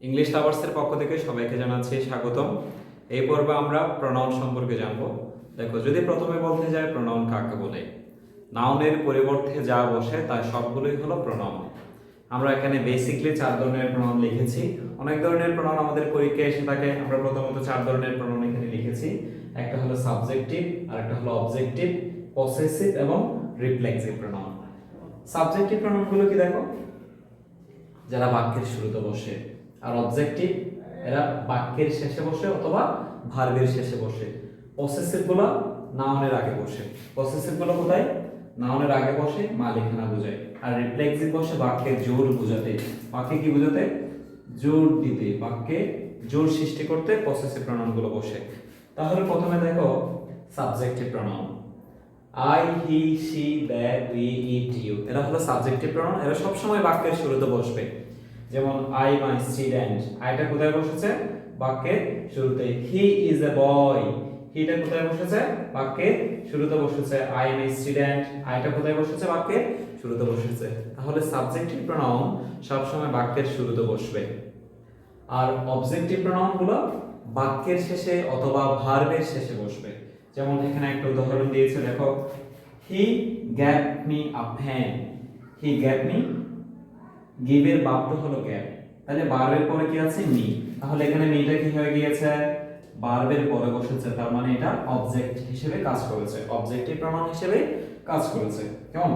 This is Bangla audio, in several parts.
ইংলিশ লাভার্সের পক্ষ থেকে সবাইকে জানাচ্ছি স্বাগতম। এই পর্বে আমরা প্রনাউন সম্পর্কে জানব। দেখো, যদি প্রথমে বলতে যাই প্রনাউন কাকে বলে, নাউনের পরিবর্তে যা বসে তার সবগুলোই হলো প্রনাউন। আমরা এখানে বেসিকলি 4 ধরনের প্রনাউন লিখেছি। অনেক ধরনের প্রনাউন আমাদের পরীক্ষায় এসে থাকে। আমরা প্রথমত 4 ধরনের প্রনাউন এখানে লিখেছি। একটা হলো সাবজেক্টিভ, আর একটা হলো অবজেক্টিভ, পসেসিভ এবং রিফ্লেক্সিভ প্রনাউন। সাবজেক্টিভ প্রনাউনগুলো কি দেখো, যারা বাক্যের শুরুতে বসে, আর অবজেক্টিভ এরা বাক্যের শেষে বসে অথবা ভার্বের শেষে বসে। পসেসিভ গুলো নাউনের আগে বসে। পসেসিভ গুলো কোথায়? নাউনের আগে বসে, মালিকানা বোঝায়। আর রিফ্লেক্সিভ বসে বাক্যে জোর বোঝাতে। বাক্যে কি বোঝাতে? জোর দিতে, বাক্যে জোর সৃষ্টি করতে পসেসিভ প্রনাউন গুলো বসে। তাহলে প্রথমে দেখো subjective pronoun. I, he, she, that, we, it, you, এরা হলো সাবজেক্টিভ প্রনাউন। এরা সবসময় বাক্যের শুরুতে বসবে। যেমন আই মাই স্টুডেন্ট, আইটা কোথায় বসেছে? বাক্যের শুরুতে। হি ইজ এ বয়, হিটা কোথায় বসেছে? বাক্যের শুরুতে বসেছে। আই এম এ স্টুডেন্ট, আইটা কোথায় বসেছে? বাক্যের শুরুতে বসেছে। তাহলে সাবজেক্টিভ প্রনাউন সবসময় বাক্যের শুরুতে বসবে। আর অবজেক্টিভ প্রনাউন গুলো বাক্যের শেষে অথবা ভার্বের শেষে বসবে। যেমন এখানে একটা উদাহরণ দিয়েছে, দেখো, he gave me a pen. He gave me, গিভের ভার্বটা হলো গ্যাভ, তাহলে ভার্বের পরে কি আছে? মি। তাহলে এখানে মিটা কি হয়ে গিয়েছে? ভার্বের পরে বসেছে, তার মানে এটা অবজেক্ট হিসেবে কাজ করেছে, অবজেক্টিভ প্রনাউন হিসেবে কাজ করেছে। কেমন?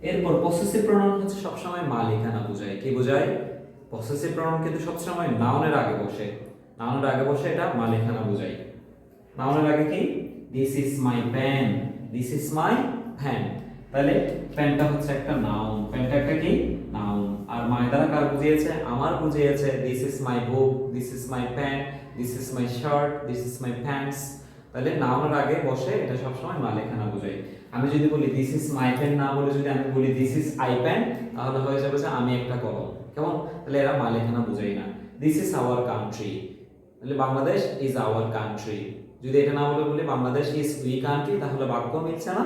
এরপর পসেসিভ প্রনাউন হচ্ছে সবসময় মালিকানা বোঝায়। কি বোঝায়? পসেসিভ প্রনাউন কিন্তু সবসময় নাউনের আগে বসে। নাউনের আগে বসে, এটা মালিকানা বোঝায়। নাউনের আগে কি? This is my pen, this is my pen. তাহলে পেনটা হচ্ছে একটা নাউন, পেনটা একটা কি? নাউন। আর মাই দ্বারা কার বুঝিয়েছে? আমার বুঝিয়েছে। This is my book, this is my pen, this is my shirt, this is my pants. তাহলে নাউনের আগে বসে, এটা সবসময় মালিকানা বোঝায়। আমি যদি বলি দিস ইজ মাই পেন না বলে যদি আমি বলি দিস ইজ আই পেন, তাহলে হয়ে যাবে যে আমি একটা কলম। কেমন? তাহলে এরা মালিকানা বোঝায় না। দিস ইজ আওয়ার কান্ট্রি, তাহলে বাংলাদেশ ইজ আওয়ার কান্ট্রি। যদি এটা না বলে বলি বাংলাদেশ ইজ উই কান্ট্রি, তাহলে বাক্য মিলছে না,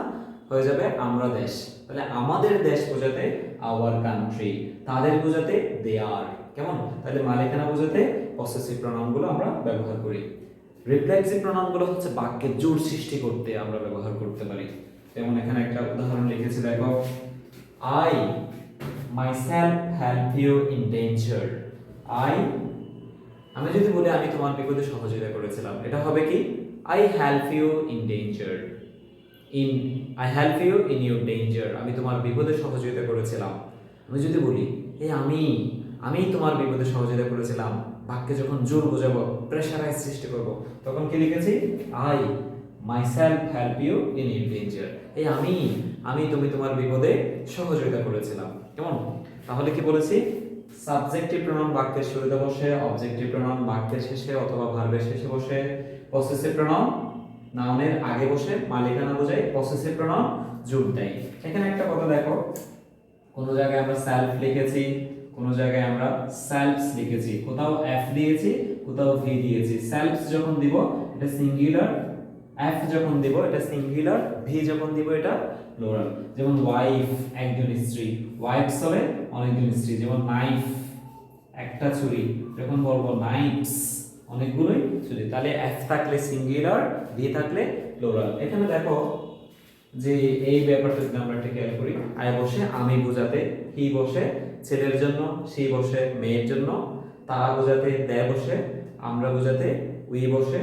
হয়ে যাবে আমরা দেশ। তাহলে আমাদের দেশ বোঝাতে আওয়ার কান্ট্রি, তাদের বোঝাতে দে আর। কেমন? তাহলে মালিকানা বোঝাতে পসেসিভ প্রনাউন গুলো আমরা ব্যবহার করি। রিফ্লেক্সিভ প্রনাউন গুলো হচ্ছে বাক্যে জোর সৃষ্টি করতে আমরা ব্যবহার করতে পারি। যেমন এখানে একটা উদাহরণ লিখেছি, দেখো, I myself help you in danger. আমি যদি বলি আমি তোমার বিপদে সহযোগিতা করেছিলাম, এটা হবে কি? I help you in danger. I help you in your danger, আমি তোমার বিপদে সহযোগিতা করেছিলাম। আমি যদি বলি আমি তোমার বিপদে সহযোগিতা করেছিলাম, বাক্যে যখন জোর বোঝাবো, প্রেশারাইজ সৃষ্টি করব, তখন কি লিখেছি? I myself help you in your danger. আমি তুমি তোমার বিপদে সহযোগিতা করেছিলাম। কেমন? তাহলে কি বলেছি? সাবজেক্টিভ প্রনাউন বাক্যের শুরুতে বসে, অবজেক্টিভ প্রনাউন বাক্যের শেষে অথবা ভার্বের শেষে বসে, পসেসিভ প্রনাউন নাউনের আগে বসে মালিকানা বোঝায়, পসেসিভ প্রনাউন জোর দেয়। এখানে একটা কথা দেখো, কোন জায়গায় আমরা সেলফ লিখেছি, কোন জায়গায় আমরা সেলফস লিখেছি, কোথাও এফ দিয়েছি, কোথাও ভি দিয়েছি। সেলফস যখন দিব এটা সিঙ্গুলার, এফ যখন দিব এটা সিঙ্গুলার, ভি যখন দিব এটা প্লুরাল। যেমন ওয়াইফ একজন স্ত্রী, ওয়াইফস হবে অনেকজন স্ত্রী। যেমন নাইফ একটা ছুরি, যখন বলবো নাইফস অনেকগুলোই ছুরি। তাহলে এফ থাকলে সিঙ্গুলার, ভি থাকলে প্লুরাল। এখানে দেখো যে এই ব্যাপারটা যদি আমরা একটা খেয়াল করি, আই বসে আমি বোঝাতে, হি বসে ছেলের জন্য, সি বসে মেয়ের জন্য, তারা বোঝাতে দে বসে, আমরা বোঝাতে উই বসে,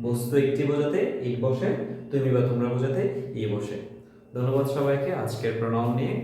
বস্তু একটি বোঝাতে ইট বসে, তুমি বা তোমরা বোঝাতে ই বসে। ধন্যবাদ সবাইকে আজকের প্রনাউন নিয়ে